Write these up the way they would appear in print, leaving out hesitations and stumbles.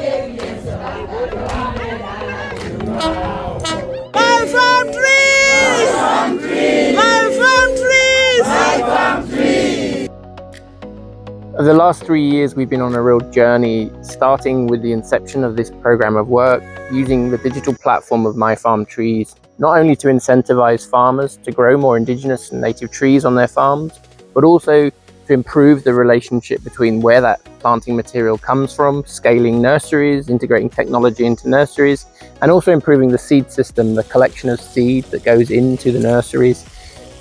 My farm trees! My farm trees! My farm trees! Over the last 3 years, we've been on a real journey, starting with the inception of this program of work, using the digital platform of My Farm Trees, not only to incentivize farmers to grow more indigenous and native trees on their farms, but also to improve the relationship between where that planting material comes from, scaling nurseries, integrating technology into nurseries, and also improving the seed system, the collection of seed that goes into the nurseries.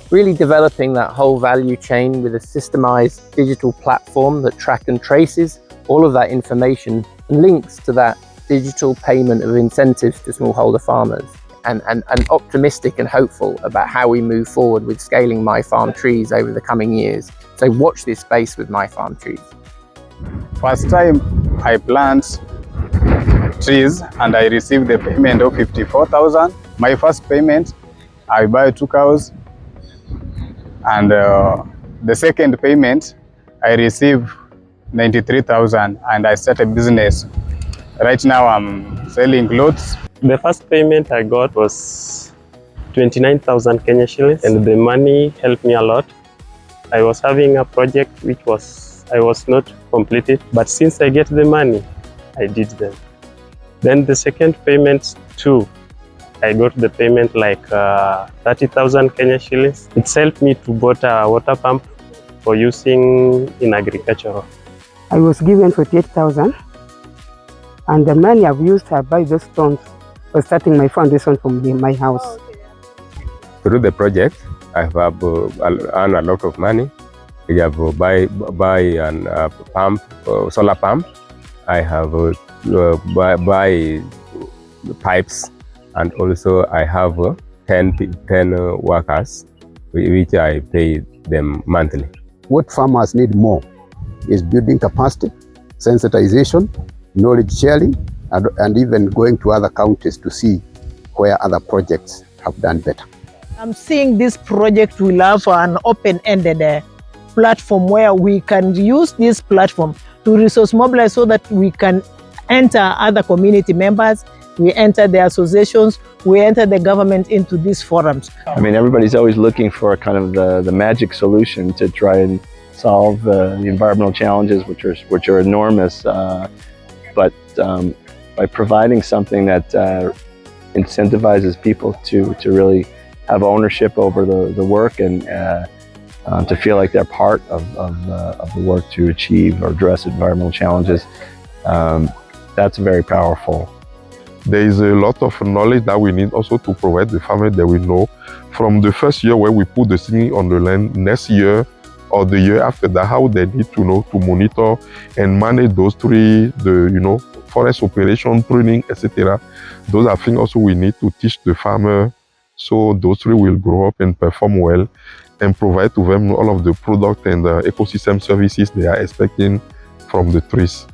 Really developing that whole value chain with a systemized digital platform that track and traces all of that information and links to that digital payment of incentives to smallholder farmers. And optimistic and hopeful about how we move forward with scaling My Farm Trees over the coming years. So watch this space with My Farm Trees. First time I plant trees and I received the payment of 54,000. My first payment, I buy 2 cows. And the second payment, I receive 93,000 and I start a business. Right now I'm selling clothes. The first payment I got was 29,000 Kenya shillings, and the money helped me a lot. I was having a project which I was not completed, but since I get the money, I did them. Then the second payment too, I got the payment like 30,000 Kenya shillings. It's helped me to bought a water pump for using in agriculture. I was given 48,000, and the money I've used to buy those stones for starting my foundation from my house. Through the project, I have earned a lot of money. I have buy an pump, solar pump. I have buy pipes, and also I have 10 workers, which I pay them monthly. What farmers need more is building capacity, sensitization, knowledge sharing, and even going to other counties to see where other projects have done better. I'm seeing this project will have an open-ended platform where we can use this platform to resource mobilize so that we can enter other community members, we enter the associations, we enter the government into these forums. I mean, everybody's always looking for kind of the magic solution to try and solve the environmental challenges, which are enormous. But by providing something that incentivizes people to really have ownership over the work and to feel like they're part of the work to achieve or address environmental challenges, that's very powerful. There is a lot of knowledge that we need also to provide the farmers that we know from the first year where we put the seed on the land, next year or the year after that, how they need to know to monitor and manage those trees, forest operation, pruning, etc. Those are things also we need to teach the farmer so those trees will grow up and perform well and provide to them all of the product and ecosystem services they are expecting from the trees.